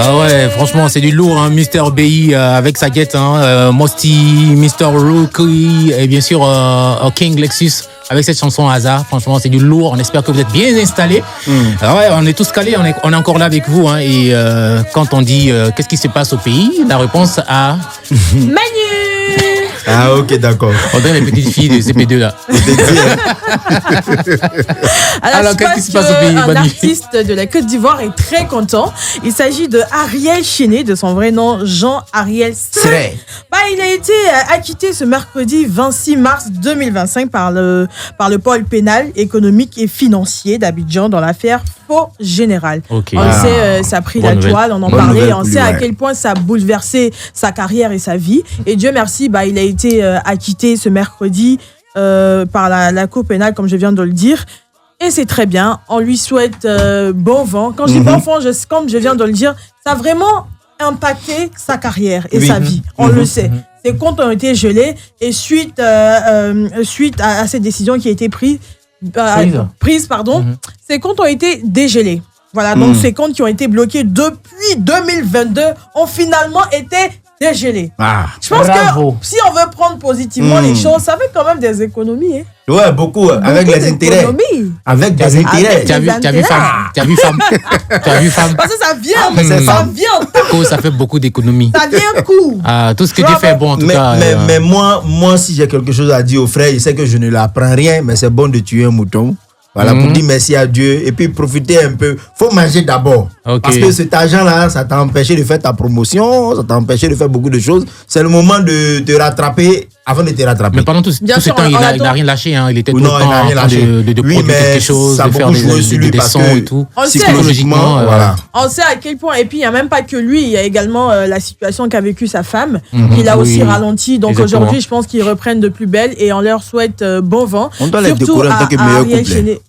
Ah ouais, franchement, c'est du lourd, hein. Mister BI avec sa guette, hein. Mosty, Mister Rookie et bien sûr King Lexus avec cette chanson Hasard. Franchement, c'est du lourd. On espère que vous êtes bien installés. Alors ouais, on est tous calés, on est encore là avec vous, hein. Et quand on dit qu'est-ce qui se passe au pays, la réponse à Manu. Ah ok, d'accord. On donne les petites filles de CP2 là. Alors qu'est-ce qui se passe au pays? Un artiste de la Côte d'Ivoire est très content. Il s'agit de Ariel Chéné, de son vrai nom Jean-Ariel Sré. Il a été acquitté ce mercredi 26 mars 2025 par le pôle pénal, économique et financier d'Abidjan dans l'affaire Faux Général. Okay. On sait, ça a pris la toile, on en parlait, on sait à quel point ça a bouleversé sa carrière et sa vie. Et Dieu merci, il a été acquitté ce mercredi par la Cour pénale, comme je viens de le dire. Et c'est très bien. On lui souhaite bon vent. Quand je dis bon vent, comme je viens de le dire, ça a vraiment impacté sa carrière et sa vie. On le sait. Ses comptes ont été gelés et suite à cette décision qui a été prise, ses comptes ont été dégelés. Voilà, donc ces comptes qui ont été bloqués depuis 2022 ont finalement été dégelés. Je pense que si on veut prendre positivement les choses, ça fait quand même des économies. Hein. Ouais, beaucoup avec les intérêts. Avec des intérêts. Tu as vu femme. Parce que ça vient. Ça fait beaucoup d'économies. Ça vient un coup. Tout ce que tu fais bon en tout cas. Mais moi, si j'ai quelque chose à dire aux frères, je sais que je ne l'apprends rien, mais c'est bon de tuer un mouton. Voilà, pour dire merci à Dieu et puis profiter un peu. Faut manger d'abord. Parce que cet argent-là, ça t'a empêché de faire ta promotion, ça t'a empêché de faire beaucoup de choses. C'est le moment de te rattraper avant de te rattraper. Mais pendant tout ce temps, il n'a rien lâché. Hein. Il était tout le temps en train de produire quelque chose, de faire des sons et tout. Psychologiquement, on sait à quel point. Et puis, il n'y a même pas que lui. Il y a également la situation qu'a vécue sa femme. Il a aussi ralenti. Donc aujourd'hui, je pense qu'ils reprennent de plus belle et on leur souhaite bon vent. On doit les décorer en tant que meilleur couple.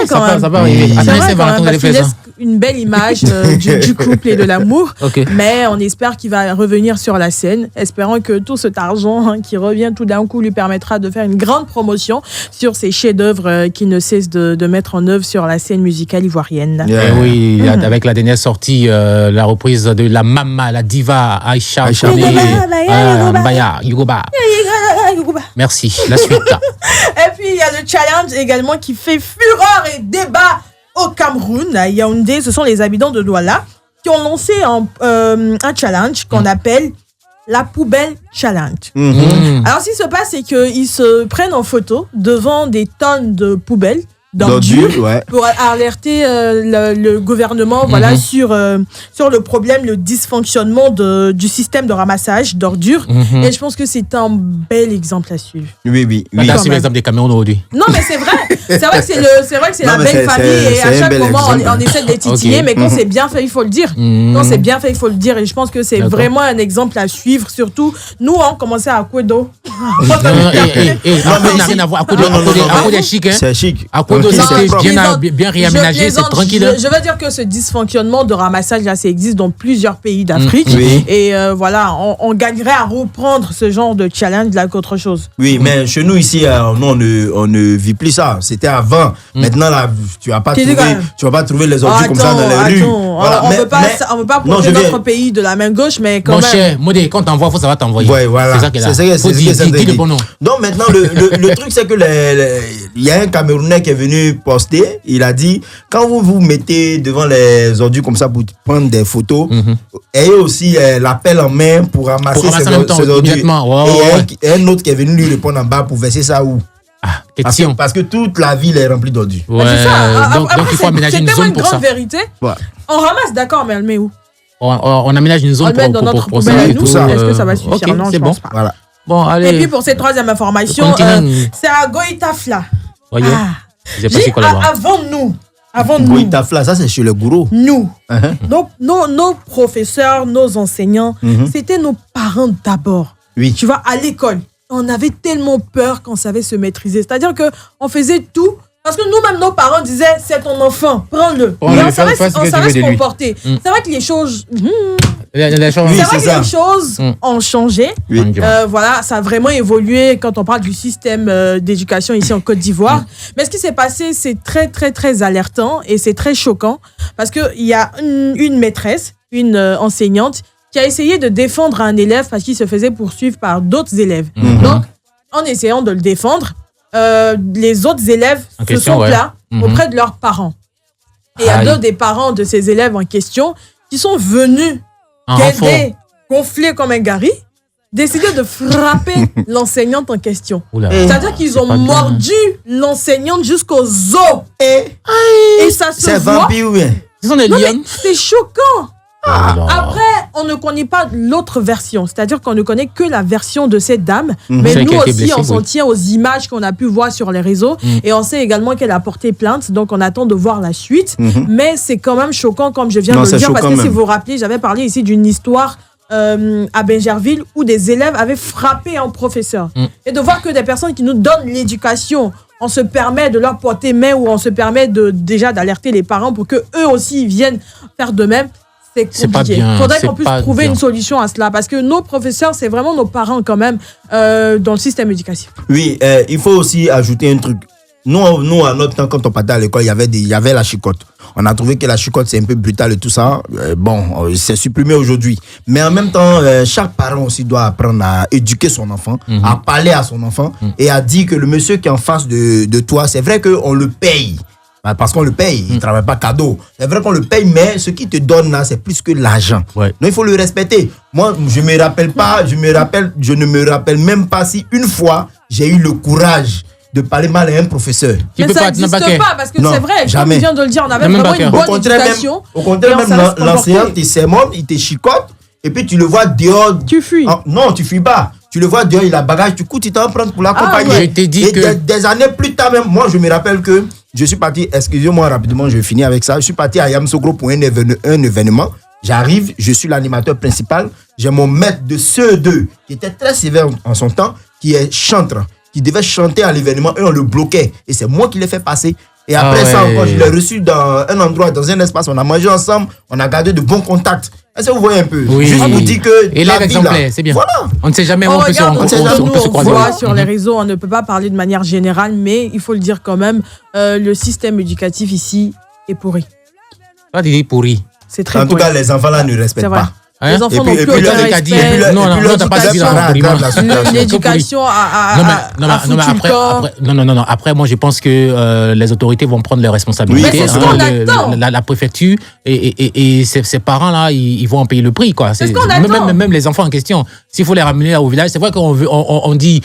Ça va arriver. Parce qu'il laisse une belle image du couple et de l'amour. Mais on espère qu'il va revenir sur la scène, espérant que tout cet argent qui revient tout d'un coup lui permettra de faire une grande promotion sur ces chefs-d'œuvre qu'il ne cesse de mettre en œuvre sur la scène musicale ivoirienne. Oui, avec la dernière sortie, la reprise de la Mama, la diva Aïcha Mbaya Yugoba. Merci. La suite. Et puis il y a le challenge également qui fait fureur et débat au Cameroun, à Yaoundé. Ce sont les habitants de Douala qui ont lancé un challenge qu'on appelle la poubelle challenge. Alors, ce qui se passe, c'est qu'ils se prennent en photo devant des tonnes de poubelles d'ordures pour alerter le gouvernement sur le problème, le dysfonctionnement du système de ramassage d'ordures. Et je pense que c'est un bel exemple à suivre. Oui. C'est l'exemple des Cameroun aujourd'hui. Non, mais c'est vrai. C'est vrai que c'est la belle famille et à chaque moment, on essaie de les titiller. Mais quand c'est bien fait, il faut le dire. Quand c'est bien fait, il faut le dire. Et je pense que c'est vraiment un exemple à suivre. Surtout, nous, on commençait à Kouedo. Non, n'a rien à voir. À Kouedo, c'est chic. C'est chic. C'est bien réaménagé, c'est tranquille. Je veux dire que ce dysfonctionnement de ramassage là, ça existe dans plusieurs pays d'Afrique. Et voilà, on gagnerait à reprendre ce genre de challenge là qu'autre chose. Oui, mais chez nous ici, on ne vit plus ça. C'était avant. Maintenant là, tu vas pas trouver les ordures comme ça dans les rues. Voilà. On veut pas prendre notre pays de la main gauche, mais quand même. Mon cher, Modé, quand t'envoies, faut savoir t'envoyer. Ouais, voilà. C'est ça qu'elle a. C'est ça dis le bon nom. Donc maintenant, le truc c'est que il y a un Camerounais qui est venu poster. Il a dit quand vous vous mettez devant les ordures comme ça pour prendre des photos, ayez aussi l'appel en main pour ramasser ces ordures. Et un autre qui est venu lui répondre en bas pour verser ça où? Parce que toute la ville est remplie d'ordures. Ouais. Donc il faut aménager une zone pour ça. C'est une grande vérité. On ramasse, d'accord, mais elle met où? On aménage une zone pour notre poubelle à nous. Est-ce que ça va suffire? Non, je pense pas. Voilà. Bon, allez. Et puis pour cette troisième information, c'est à Goïtafla. Voyez. Avant nous. Goïtafla, ça c'est chez le gourou. Nous. Nos professeurs, nos enseignants, c'était nos parents d'abord. Oui. Tu vois, à l'école, on avait tellement peur qu'on savait se maîtriser. C'est-à-dire qu'on faisait tout. Parce que nous-mêmes, nos parents disaient, c'est ton enfant, prends-le. Et on savait se comporter. C'est vrai que les choses... les choses ont changé. Voilà, ça a vraiment évolué quand on parle du système d'éducation ici en Côte d'Ivoire. Mais ce qui s'est passé, c'est très, très, très alertant et c'est très choquant. Parce qu'il y a une maîtresse, une enseignante qui a essayé de défendre un élève parce qu'il se faisait poursuivre par d'autres élèves. Donc, en essayant de le défendre, les autres élèves se sont plaints auprès de leurs parents. Et il y a deux des parents de ces élèves en question qui sont venus guider, gonfler comme un gari, décider de frapper l'enseignante en question. C'est-à-dire qu'ils ont mordu l'enseignante jusqu'aux os. Et ça se voit. C'est vampire, oui. Ce sont des lions. C'est choquant. Après, on ne connaît pas l'autre version. C'est-à-dire qu'on ne connaît que la version de cette dame. Mais nous aussi, on s'en tient aux images qu'on a pu voir sur les réseaux. Et on sait également qu'elle a porté plainte. Donc, on attend de voir la suite. Mais c'est quand même choquant, comme je viens de le dire. Parce que si vous vous rappelez, j'avais parlé ici d'une histoire à Bingerville où des élèves avaient frappé un professeur. Et de voir que des personnes qui nous donnent l'éducation, on se permet de leur porter main ou on se permet déjà d'alerter les parents pour qu'eux aussi viennent faire de même. C'est compliqué. Il faudrait qu'on puisse trouver une solution à cela parce que nos professeurs, c'est vraiment nos parents quand même dans le système éducatif. Oui, il faut aussi ajouter un truc. Nous, à notre temps, quand on partait à l'école, il y avait la chicotte. On a trouvé que la chicotte, c'est un peu brutal et tout ça. C'est supprimé aujourd'hui. Mais en même temps, chaque parent aussi doit apprendre à éduquer son enfant, à parler à son enfant et à dire que le monsieur qui est en face de toi, c'est vrai qu'on le paye. Parce qu'on le paye, il ne travaille pas cadeau. C'est vrai qu'on le paye, mais ce qu'il te donne là, c'est plus que l'argent. Donc il faut le respecter. Moi, je ne me rappelle même pas si une fois, j'ai eu le courage de parler mal à un professeur. Mais ça n'existe pas, parce que c'est vrai, comme tu viens de le dire, on avait vraiment une bonne éducation. Au contraire, même l'enseignant te sermonne, il te chicote, et puis tu le vois dehors. Tu fuis. Non, tu fuis pas. Tu le vois dehors, il a bagage, du coup, tu t'en prends pour l'accompagner. Je t'ai dit que... Des années plus tard même, moi, je me rappelle que je suis parti, excusez-moi rapidement, je finis avec ça. Je suis parti à Yamoussoukro pour un événement. J'arrive, je suis l'animateur principal. J'ai mon maître de CE2 qui était très sévère en son temps, qui est chanteur, qui devait chanter à l'événement et on le bloquait. Et c'est moi qui l'ai fait passer. Et après ça, encore, je l'ai reçu dans un endroit, dans un espace. On a mangé ensemble, on a gardé de bons contacts. Est-ce que vous voyez un peu? Juste vous dire que. Et l'élève exemplaire, c'est bien. Voilà. On ne sait jamais où on peut se croiser. On voit sur les réseaux, on ne peut pas parler de manière générale, mais il faut le dire quand même, le système éducatif ici est pourri. Pas dit pourri. C'est très pourri. En tout cas, les enfants là ne respectent pas. Les enfants n'ont plus aucun respect. L'éducation après, moi, je pense que les autorités vont prendre les responsabilités. Mais c'est ce qu'on attend. La préfecture et ces parents-là, ils vont en payer le prix, quoi. C'est ce qu'on attend. Même les enfants en question. S'il faut les ramener au village, c'est vrai qu'on dit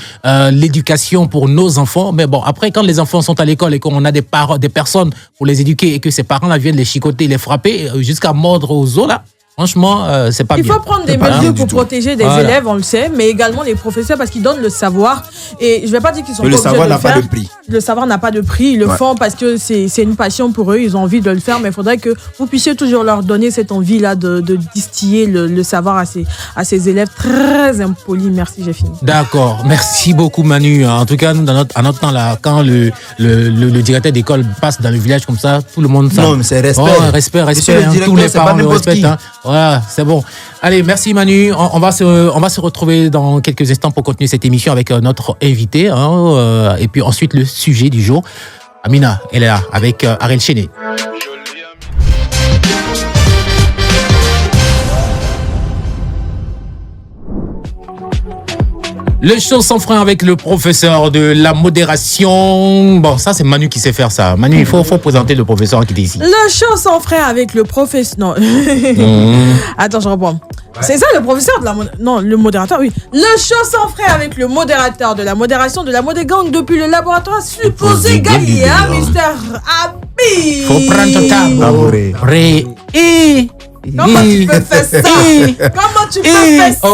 l'éducation pour nos enfants, mais bon, après, quand les enfants sont à l'école et qu'on a des personnes pour les éduquer et que ces parents-là viennent les chicoter, les frapper jusqu'à mordre aux os, là. Franchement, c'est pas bien. Il faut prendre des mesures pour protéger des élèves, on le sait, mais également les professeurs parce qu'ils donnent le savoir. Et je ne vais pas dire qu'ils sont pas obligés de le faire. Le savoir n'a pas de prix. Le savoir n'a pas de prix. Ils le font parce que c'est une passion pour eux. Ils ont envie de le faire, mais il faudrait que vous puissiez toujours leur donner cette envie-là de distiller le savoir à ces élèves très impolis. Merci, j'ai fini. D'accord. Merci beaucoup, Manu. En tout cas, nous, à notre temps, là, quand le directeur d'école passe dans le village comme ça, tout le monde... Non, mais c'est respect. Oh, respect. Tous les parents le respectent. Voilà, c'est bon. Allez, merci Manu. On va se retrouver dans quelques instants pour continuer cette émission avec notre invité. Et puis ensuite, le sujet du jour. Amina, elle est là avec Ariel Chéné. Le show sans frein avec le professeur de la modération. Bon, ça, c'est Manu qui sait faire ça. Manu, il faut présenter le professeur qui est ici. Le show sans frein avec le professeur... Non. Attends, je reprends. C'est ça, le professeur de la... Non, le modérateur, oui. Le show sans frein avec le modérateur de la modération de la modégang depuis le laboratoire supposé Galia, Mr. Abi. Faut prendre ton table. Comment tu peux faire ça? Comment tu peux faire ça?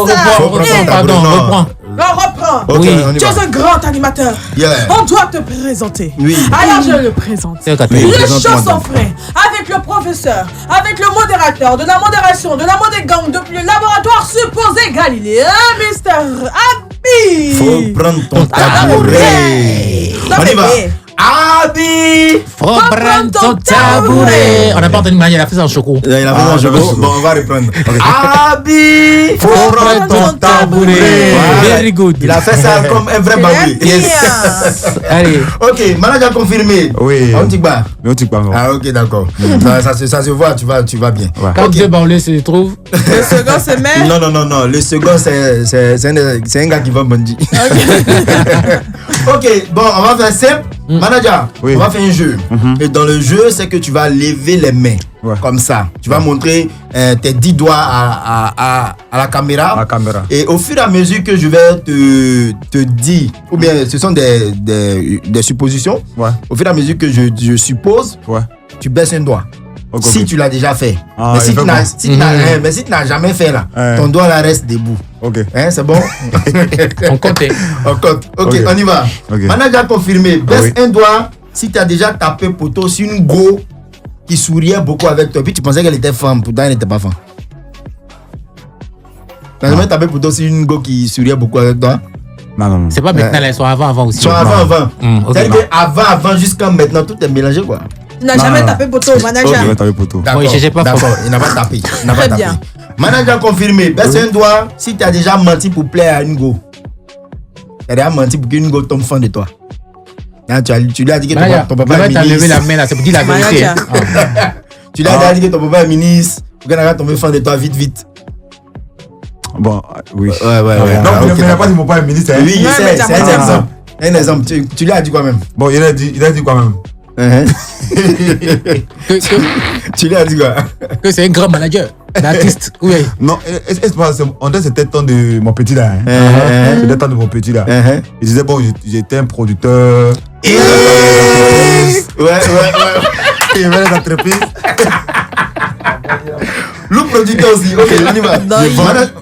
Reprends. Oui. Tu es un grand animateur. On doit te présenter. Oui. Alors je le présente. Le show sans frein avec le professeur, avec le modérateur de la modération de la modégang depuis le laboratoire supposé Galilée, Mr. Abi. Faut prendre ton tabouret. On y va. Abi, Faut prendre ton tabouret. On n'a pas entendu manier, il a fait ça en choco. Il a fait un jeu. Bon, on va reprendre. Abi, Faut prendre ton tabouret. Very good. Il a fait ça comme un vrai baoui. Allez. Ok, manager confirmé. Oui. On t'y bat. Mais on t'y parle. Ah, ok, d'accord. Ça se voit, tu vas bien. Ouais. Quand Ok. deux baoulés se trouvent. Le second se met. Non. Le second, c'est un gars qui va bandit. Ok, bon, on va faire simple. Manager, Oui. on va faire un jeu. Et dans le jeu, c'est que tu vas lever les mains. Ouais. Comme ça. Tu vas montrer tes 10 doigts à la caméra. La caméra. Et au fur et à mesure que je vais te dire, ou bien ce sont des suppositions, Ouais. au fur et à mesure que je suppose, Ouais. tu baisses un doigt. Ok, Si ok. tu l'as déjà fait. Ah, mais il si fait tu n'as mais si tu n'as jamais fait là, Ouais. ton doigt là reste debout. Ok. Hein, c'est bon? On comptait. On compte. Ok, Ok. on y va. Ok. Manager confirmé. Baisse oui. un doigt si tu as déjà tapé poteau sur une go qui souriait beaucoup avec toi. Puis tu pensais qu'elle était femme, pourtant elle n'était pas femme. Tu n'as jamais tapé poteau sur une go qui souriait beaucoup avec toi? Non. C'est pas maintenant, là, ils sont avant aussi. Soit avant. Ok. C'est-à-dire qu'avant, jusqu'à maintenant, tout est mélangé quoi. Il n'a jamais Non. tapé poteau, manager. Je vais taper poteau. D'accord. Oui, j'ai pas D'accord, faux. il n'a pas tapé. Il n'a Très pas tapé. bien. Manager confirmé. Baisse un doigt si tu as déjà menti pour plaire à une go. Tu as déjà menti pour qu'une go tombe fan de toi. Hein, tu lui as dit que ton papa est t'as levé ministre. la main là, c'est pour dire la vérité. Manager. hein. Tu lui as déjà dit que ton papa est ministre. Pour qu'elle va tomber fan de toi vite. Bon, oui. Ouais. Non, Ah, mais ok, il n'a pas dit mon père est ministre. Hein. Oui, Ouais, mais c'est t'as un pas exemple. Un exemple. Tu lui as dit quoi même? Bon, il a dit quoi même? Tu lui as dit quoi? Que c'est un grand manager, l'artiste. Oui. Non, on dirait que c'était le temps de mon petit là. Hein. C'était le temps de mon petit là. Il disait, bon, j'étais un producteur. Ouais. Il y avait les entreprises. Le producteur aussi. Ok, on y va. Non,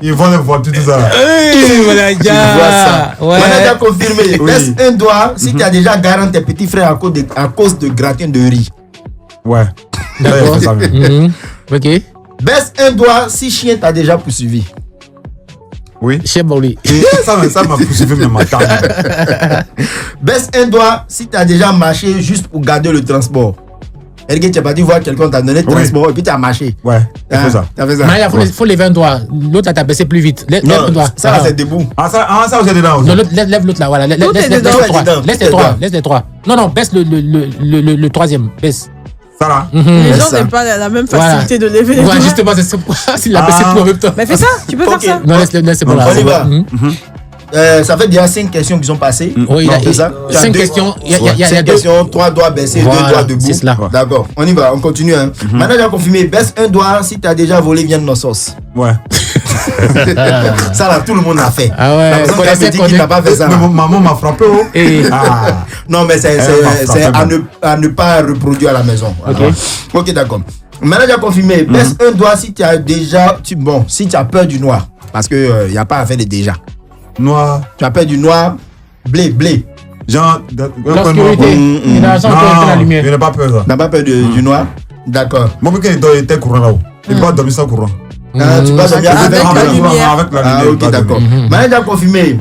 Ils vendent les voitures, tout ça. Hey, Tu manager. vois ça. Ouais. Manager confirmé. Oui. Baisse un doigt si tu as déjà garant tes petits frères à cause de gratin de riz. Ouais. Ça, il a fait ça, même. Mhm. Ok. Baisse un doigt si chien t'a déjà poursuivi. Oui. Chef Baoulé. Et ça m'a poursuivi même ma tante. Baisse un doigt si tu as déjà marché juste pour garder le transport. Et que tu n'as pas dû voir quelqu'un t'a donné le Oui. transport et puis tu as marché. Ouais, c'est Hein, ça. T'as fait ça. Manager, faut lever un doigt. L'autre, t'as baissé plus vite. Lève un Non, doigt. ça là, c'est debout. Ah, ça vous êtes dedans aussi. Non, lève l'autre là, voilà. Laisse Tout est les dedans. trois. Tout est dedans. Laisse les trois. Laisse les trois. Non, baisse le troisième. Baisse. Ça là. Les gens ça. n'ont pas la même Voilà. facilité de lever les Ouais, doigts. justement, c'est pourquoi s'il a baissé Ah. tout en même temps. Mais fais ça, tu peux Ok. faire ça. Non, laisse, c'est bon là. On y c'est bon. va. Mhm. Ça fait déjà 5 questions qui sont passées. Oui, il Non, a c'est ça. Tu as 5 deux- questions. Il y a 5 deux. questions, 3 doigts baissés, 2 Voilà, doigts debout. c'est cela. D'accord, on y va, on continue. Hein. Manager confirmé, baisse un doigt si tu as déjà volé viande nos sauce. Ouais. Ça là, tout le monde l'a fait. Ah ouais, La personne qui connaissez, me dit qu'il n'a pas fait ça. Mais maman m'a frappé. Oh. Et Ah. Non, mais c'est Elle m'a frappé, à ne pas reproduire à la maison. Voilà. Ok, d'accord. Manager confirmé, baisse un doigt si tu as déjà. Si tu as peur du noir. Parce qu'il n'y a pas à faire de déjà. Noir. Tu as peur du noir, blé. Genre. l'obscurité. Il a raison que la lumière. Je n'ai pas peur ça. Tu n'as pas peur du noir? D'accord. Mon mec, il était courant là-haut. Il va dormir sans courant. Ah, tu passes bien Avec la lumière. Avec la Ah, lumière. ok, d'accord. Manager confirmé.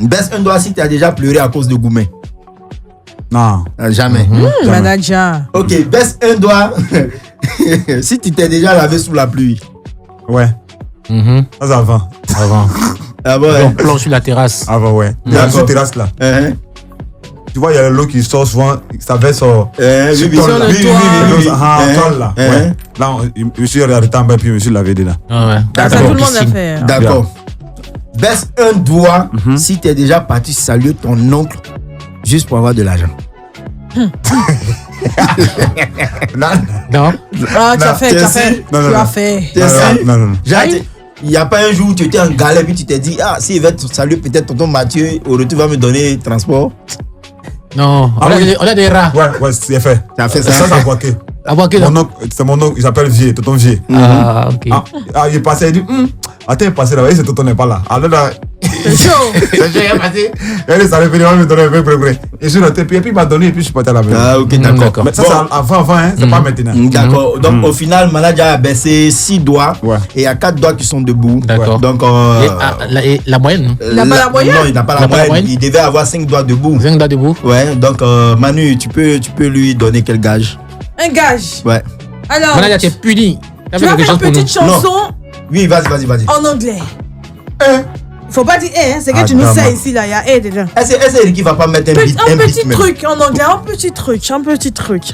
Baisse un doigt si tu as déjà pleuré à cause de Goumet. Non. Jamais. Manager. Ok, baisse un doigt si tu t'es déjà lavé sous la pluie. Ouais. Ça, c'est avant. Avant. Ah bon, On plonge sur la terrasse. Avant, ouais. D'accord. Sur la terrasse là. Tu vois, il y a l'eau qui sort souvent. Ça va sur. Oui, oui, Sur le oui, oui, toit. oui, oui, oui. Ah, sol là. Ouais. Là, je me suis arrêté en bas puis je me suis lavé dedans. Ah ouais. Ça, D'accord. tout le monde l'a fait. hein. D'accord. Baisse un doigt si tu es déjà parti saluer ton oncle juste pour avoir de l'argent. Non. Non. Ah, tu as Non, fait, tu as t'es fait. sûr? Non, non, Tu as non. fait. T'es sûr? Non. Il n'y a pas un jour où tu étais en galère puis tu t'es dit, ah, s'il va te saluer peut-être tonton Mathieu, au retour va me donner transport. Non. Ah oui. On a des rats. Ouais, c'est fait. Tu as fait ça. Ça, c'est Boaké. À voir que Mon oncle, c'est mon oncle, il s'appelle Vieux, tonton Vieux. Ah, ok. Il est passé, il dit, attends, il est passé là, et c'est tonton n'est pas là. Alors là, C'est chaud. C'est chaud, il est passé. Il est allé venir me donner un peu progrès. Et je suis rentré, puis il m'a donné, et puis je suis parti à la maison. Ah, ok, d'accord. Mais ça, c'est avant, hein, c'est pas maintenant. D'accord. Donc, au final, Manadia a baissé 6 doigts. Ouais. Et il y a 4 doigts qui sont debout. D'accord. Donc, Et la moyenne, non? Il n'a pas la moyenne? Non, il n'a pas la moyenne. Il devait avoir 5 doigts debout. 5 doigts debout. Ouais, donc Manu, tu peux lui donner quel gage? Un gage. Ouais. Alors, Manadia, tu es puni. tu vas faire une petite chanson Oui, vas-y. en anglais. Faut pas dire hein, c'est que tu nous sais ici, là, il y a dedans. Est-ce qui va pas mettre un beat? Un petit truc en anglais, un petit truc.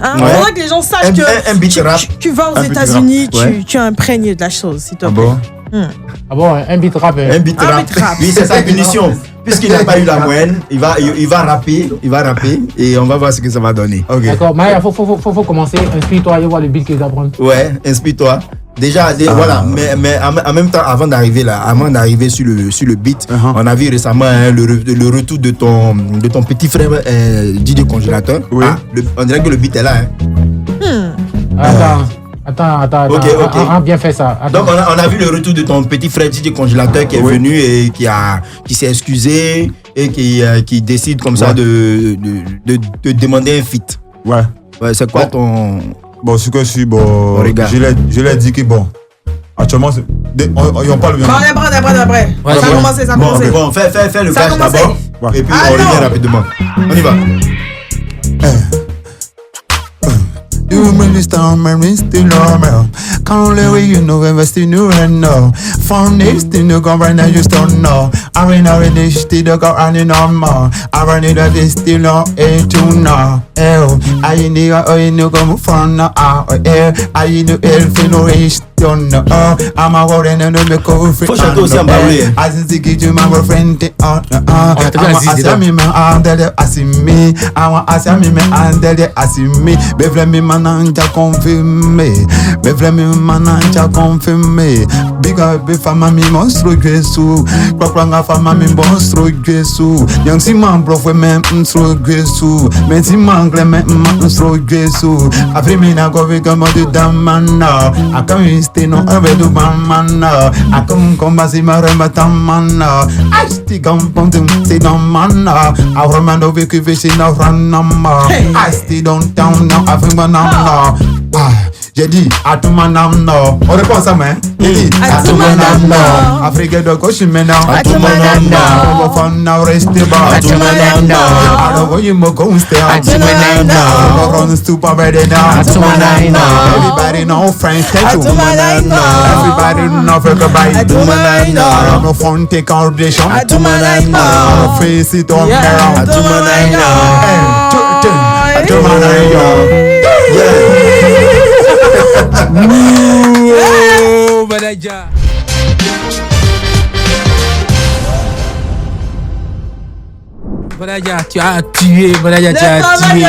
Hein. Ouais. Faudra que les gens sachent Un beat rap. tu vas aux Un beat États-Unis, rap. Ouais. tu es imprégné de la chose, s'il te Ah plaît. bon? Ah bon, un beat rap. Un beat Un rap. beat rap. Oui, c'est sa punition. Puisqu'il n'a pas eu la moyenne, il va rapper et on va voir ce que ça va donner. Ok. D'accord, Maya, faut commencer. Inspire-toi et voir le beat qu'ils apprennent. Ouais, inspire-toi. Déjà, voilà, mais en même temps, avant d'arriver sur le beat, on a vu récemment le retour de ton petit frère Didier Congélateur. Oui. On dirait que le beat est là. Attends. Ok. On a bien fait ça. Attends. Donc on a vu le retour de ton petit frère Didier Congélateur qui est venu et qui s'est excusé et qui décide comme ça de demander un feat. Ouais. Ouais, c'est quoi ton... Bon, ce que je suis, bon, Regarde. je l'ai dit que bon, actuellement, on parle bien. Bon, après. Ouais, Ça c'est a bon. commencé, ça a Bon, commencé. bon, fais le Ça a cash commencé. d'abord Ouais. et puis Ah on non. revient rapidement. On y va. You really start me still normal. Can't let you know invest in you and no. Found this thing you go right now you don't know. I mean already still go running on more. I run it that is still no a to no. I need a go from now. I need to no reach. I'm a warrior and no coffee. Faut chanter aussi en baoulé. I think you my friend. I'm a me man under the asimi. I'm a asami me under the asimi. Bevle me mananja confirmé. Bevle me mananja confirmé. Big up fama mi monstro Jesu. Kwakwanga fama mi monstro Jesu. Young si man bro we me monstro Jesu. Men si man gle me monstro Jesu. Afri mi na go we come to damana. I can't stay no ever do mana. I come basi marema tamana. I still come pontum stay no mana. I remember we could visit no run number. I still don't down now. I think man now. J'ai dit à tout mon âme non. On répond ça mais. J'ai dit à tout mon âme non. Afrique de gauche maintenant. À tout mon âme non. On va faire now rester bas. À tout mon âme non. I don't want you more going stay. À tout mon âme non. Run super ready now. À tout mon âme non. Everybody know French À take tout mon âme non. Everybody know everybody. À tout mon âme non. I don't know phone take our audition. À tout mon âme non. I don't face it on Yeah, mirror. à tout mon âme non. À tout mon âme. Oh, Manadia. Manadia, tu as tué. Manadia, tu as tué.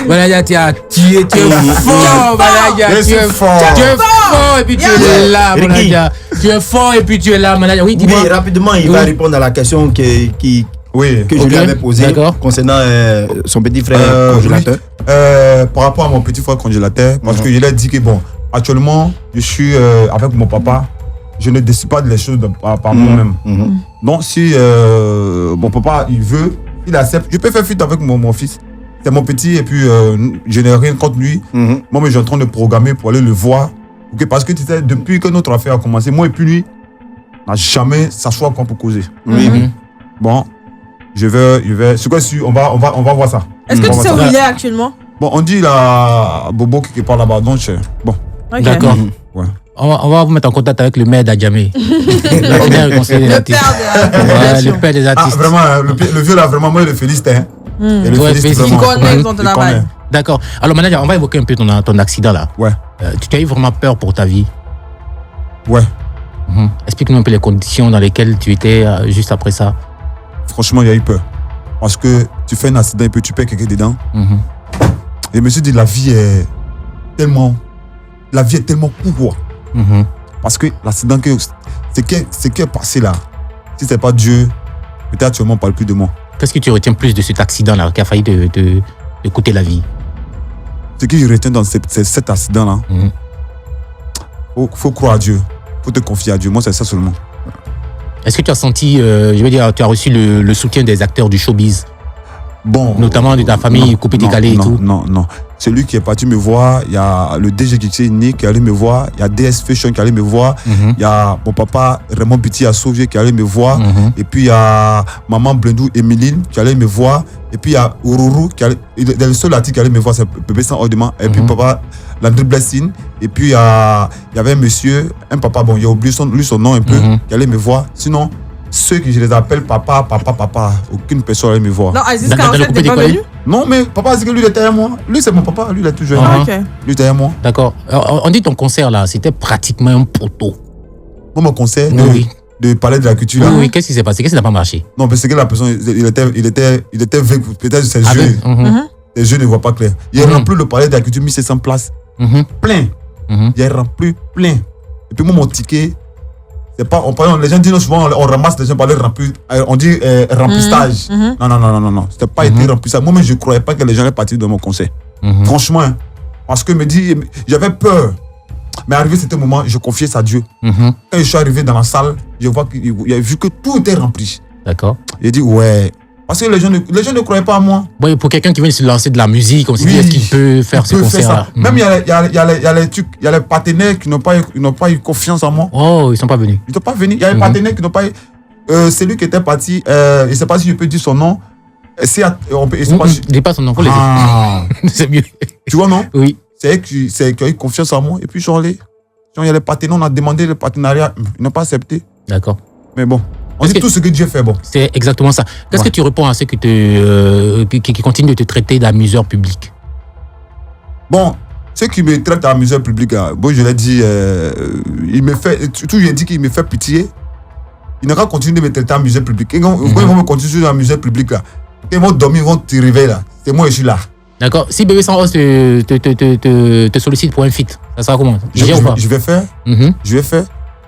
Manadia, tu as tué. Tu es fort, Manadia. Tu es fort. Tu es fort et puis tu es là, Manadia. Tu es fort et puis tu es là, Manadia. Oui, dis-moi. Oui, rapidement, il va répondre à la question que je lui avais posée concernant son petit frère congélateur. Par rapport à mon petit frère congélateur, parce que je lui ai dit que bon, actuellement, je suis avec mon papa, je ne décide pas des choses par moi-même. Donc si mon papa, il veut, il accepte, je peux faire fuite avec mon fils. C'est mon petit et puis je n'ai rien contre lui. Moi, mais je suis en train de programmer pour aller le voir. Okay, parce que tu sais, depuis que notre affaire a commencé, moi et puis lui, on n'a jamais s'asseoir encore pour causer. Bon, je vais. C'est quoi si on va voir ça. Est-ce que On tu va sais voir où ça. il est actuellement? Bon, on dit là, Bobo qui parle là-bas, donc bon. Ok. D'accord. Ouais. On va vous mettre en contact avec le maire d'Adjamé. Le père Le père des Ah, artistes. vraiment, le vieux là, vraiment, moi, je le félicite. Hein. Et le Ouais, félicite félicite. vraiment. Il connaît son Il travail. connaît. D'accord. Alors, Manadia, on va évoquer un peu ton accident là. Ouais, Tu as eu vraiment peur pour ta vie. ouais. Explique-nous un peu les conditions dans lesquelles tu étais juste après ça. Franchement, il y a eu peur. Parce que tu fais un accident et puis tu perds quelqu'un dedans. Et je me suis dit, la vie est tellement pour. Parce que l'accident, ce qui est passé là, si ce n'est pas Dieu, peut-être actuellement, on ne parle plus de moi. Qu'est-ce que tu retiens plus de cet accident-là qui a failli te coûter la vie? Ce que je retiens dans cet accident-là, faut croire à Dieu. Faut te confier à Dieu. Moi, c'est ça seulement. Est-ce que tu as senti, je veux dire, tu as reçu le soutien des acteurs du showbiz, Bon. notamment de ta famille, Coupé Décalé et tout? Non. Celui qui est parti me voir, il y a le DG Nick qui est allé me voir, il y a DS Fashion qui est allé me voir, il y a mon papa Raymond Petit à Sauvier qui est allé me voir, et puis il y a maman Blendou Emeline qui est allé me voir, et puis il y a Ourourou il est le seul artiste qui est allé me voir, c'est Bébé Sans Ordement, et puis papa Landry Blessing, et puis il y avait un papa, bon, il a oublié son nom un peu, qui allait me voir. Sinon, ceux que je les appelle papa, aucune personne allait me voir. Non, Aziz Karoset n'est pas venu. Non, mais papa, c'est que lui, il était derrière moi. Lui, c'est mon papa, lui, il est tout jeune. Ah, ok. Lui, derrière moi. D'accord. On dit ton concert là, c'était pratiquement un poteau. Moi, mon concert Oui. de Palais de la Culture. Oui, qu'est-ce qui s'est passé? Qu'est-ce qui n'a pas marché? Non, parce que la personne, il était avec, peut-être ses yeux. Les yeux ne voient pas clair. Il a rempli le Palais de la Culture, 1700 places. Plein. Il a rempli plein. Et puis, moi, mon ticket, c'est pas, les gens disent souvent, on ramasse les gens pour les remplir. On dit remplissage. Non. C'était pas été remplissage. Moi-même, je ne croyais pas que les gens allaient partir de mon concert. Franchement. Parce que j'avais peur. Mais arrivé cet moment, je confiais ça à Dieu. Quand je suis arrivé dans la salle, je vois qu'il a vu que tout était rempli. D'accord. J'ai dit, ouais. Parce que les gens ne croyaient pas à moi. Ouais, pour quelqu'un qui vient se lancer de la musique, on s'est dit, est-ce qu'il peut faire ce concert-là? Même il y a les partenaires qui n'ont pas eu confiance en moi. Oh, ils ne sont pas venus. Ils ne sont pas venus. Il y a les partenaires qui n'ont pas eu. C'est lui qui était parti. Je ne sais pas si je peux dire son nom. Je dis pas son nom, faut les dire. C'est mieux. Tu vois, non? Oui. C'est qui a eu confiance en moi. Et puis, ils sont allés. Il y a les partenaires, on a demandé le partenariat. Ils n'ont pas accepté. D'accord. Mais bon. On dit tout ce que Dieu fait, bon. C'est exactement ça. Qu'est-ce que tu réponds à ceux qui continuent de te traiter d'amuseur public? Bon, ceux qui me traitent d'amuseur public, bon, je l'ai dit, il me fait, surtout je dis qu'il me fait pitié. Ils n'ont qu'à continuer de me traiter d'amuseur public. Ils vont me continuer sur l'amuseur public là. Ils vont dormir, ils vont te réveiller là. C'est moi, je suis là. D'accord. Si Bébé Sans Os te sollicite pour un feat, ça sera comment? Je vais faire.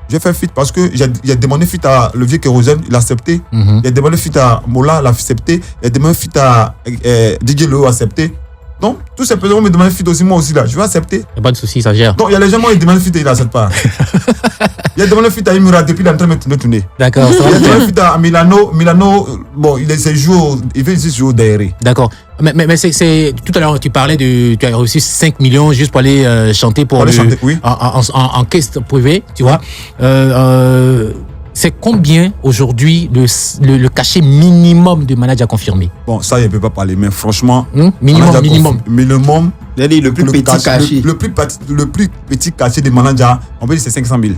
Je vais faire feat parce que j'ai demandé feat à le vieux Kérosène, il a accepté. J'ai demandé feat à Mola, il a accepté. J'ai demandé feat à DJ Leo, il a accepté. Donc, tous ces personnes me demandent feat aussi, moi aussi là. Je vais accepter. Il n'y a pas de souci, ça gère. Donc, il y a les gens qui demandent feat et ils n'acceptent pas. Il a demandé feat à Imura depuis qu'il est en train de me tourner. D'accord. Il a demandé feat à Milano. Milano, bon, il fait ici jouer au Daéré. D'accord. Mais c'est tout à l'heure, tu parlais tu as reçu 5 millions juste pour aller chanter pour chanter, oui. en caisse privée, tu vois. C'est combien aujourd'hui le cachet minimum de manager confirmé? Bon, ça, je ne peux pas parler, mais franchement. Minimum. Le plus petit cachet. Le plus petit cachet de manager, on peut dire c'est 500 000.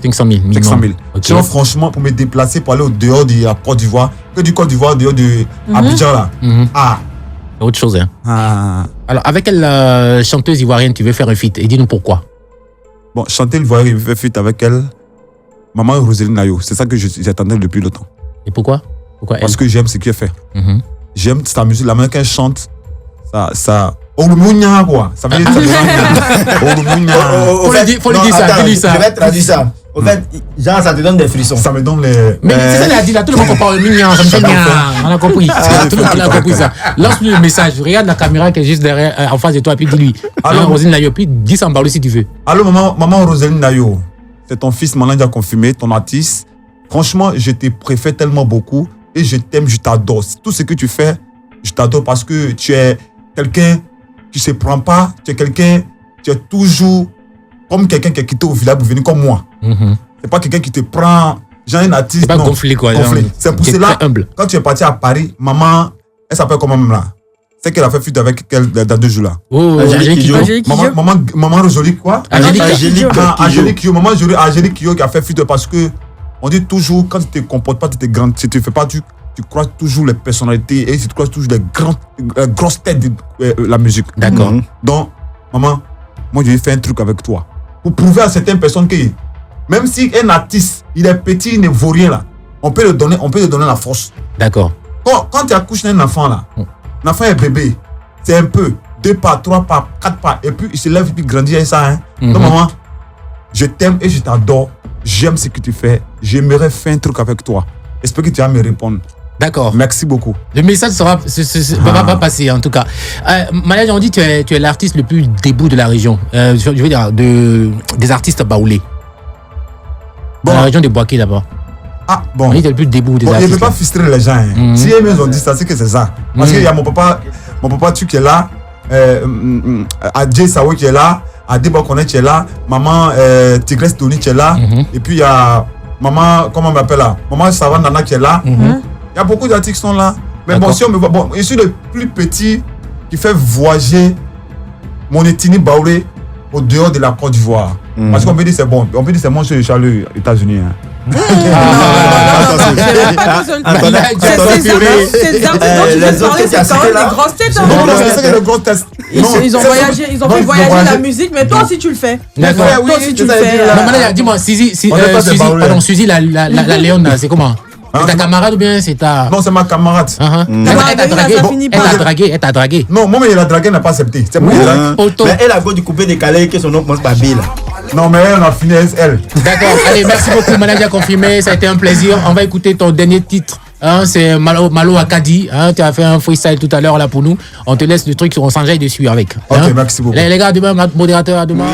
500 000 minimum. 500 000. Okay. Sinon, franchement, pour me déplacer, pour aller au dehors de la Côte d'Ivoire, que du Côte d'Ivoire, dehors de Abidjan là. C'est autre chose, hein. Alors, avec quelle chanteuse ivoirienne tu veux faire un feat? Et dis-nous pourquoi. Bon, chanter l'ivoirienne, je veux faire feat avec elle. Maman Roseline Nayo, c'est ça que j'attendais depuis longtemps. Et pourquoi? Parce que j'aime ce qu'elle fait. J'aime sa musique, la manière qu'elle chante. Ça. Orumounia, quoi. Ça veut dire faut le dire ça, dis-lui ça. Je vais traduire ça. En fait, genre, ça te donne des frissons. Ça me donne les. Mais c'est ça qu'il a dit là, tout le monde comprend le mignon, ça me fait bien. On a compris. Tout le monde a compris ça. Lance-lui le message, regarde la caméra qui est juste derrière, en face de toi, puis dis-lui. Alors, Roseline Nayo, puis dis ça en parle aussi si tu veux. Allô, maman Roseline Nayo. C'est ton fils, maintenant, déjà confirmé, ton artiste. Franchement, je te préfère tellement beaucoup et je t'aime, je t'adore. Tout ce que tu fais, je t'adore parce que tu es quelqu'un qui ne se prend pas. Tu es toujours comme quelqu'un qui est quitté au village pour venir comme moi. C'est pas quelqu'un qui te prend, genre un artiste. C'est pas gonflé quoi. C'est pour cela, quand tu es parti à Paris, maman, elle s'appelle comment même là? C'est qu'elle a fait fuite avec elle dans 2 jours là. Oh, Angélique Kidjo. Maman Rosalie quoi? Angélique Kidjo. Maman Angélique Kidjo qui a fait fuite parce que on dit toujours quand tu te comportes pas, tu te grand, si tu fais pas tu croises toujours les personnalités et tu croises toujours les grosses têtes de la musique. D'accord. Donc maman, moi je vais faire un truc avec toi pour prouver à certaines personnes que même si un artiste il est petit, il ne vaut rien là, on peut lui donner la force. D'accord. Quand tu accouches d'un enfant là. L'enfant est bébé, c'est un peu 2 pas, 3 pas, 4 pas, et puis il se lève et puis grandit avec ça. Hein. Donc maman, je t'aime et je t'adore, j'aime ce que tu fais, j'aimerais faire un truc avec toi. J'espère que tu vas me répondre. D'accord. Merci beaucoup. Le message va pas passer en tout cas. Manager, on dit que tu es l'artiste le plus debout de la région. Je veux dire des artistes baoulés. Dans la région de Boaké d'abord. Ah, bon. Il était le plus debout des Bon, il ne artistes. veut pas frustrer les gens. Hein. Si ils ont dit ça, c'est que c'est ça. Parce qu'il y a mon papa tu qui est là, Adjé Sawo qui est là, Adeba Kone qui est là, maman Tigresse Tony qui est là, et puis il y a maman, comment on m'appelle là, maman Savan Nana qui est là. Il y a beaucoup d'artistes qui sont là. Mais bon, si on me voit, bon, je suis le plus petit qui fait voyager mon ethnie Baoulé au dehors de la Côte d'Ivoire. Parce qu'on peut dire c'est bon. On peut dire c'est mon chez Charles aux États-Unis. Hein. Les grosses têtes. Ils ont voyagé, ils ont fait voyager la musique, mais toi aussi tu le fais. D'accord. Toi aussi tu le fais. Dis-moi, Suzy, la Léone, c'est comment? C'est ta camarade ou bien c'est ta... Non, c'est ma camarade. Elle t'a dragué. Non, moi, mais la draguée n'a pas accepté. C'est moi qui mais elle a go du coupé décalé que son nom commence par B là. Non, mais elle a fini elle. D'accord. Allez, merci beaucoup, manager confirmé. Ça a été un plaisir. On va écouter ton dernier titre. Hein, c'est Malo Akadi. Hein, tu as fait un freestyle tout à l'heure là pour nous. On te laisse le truc, on s'enjaille dessus avec. Ok, hein. merci beaucoup. Les gars, demain, modérateur, à demain.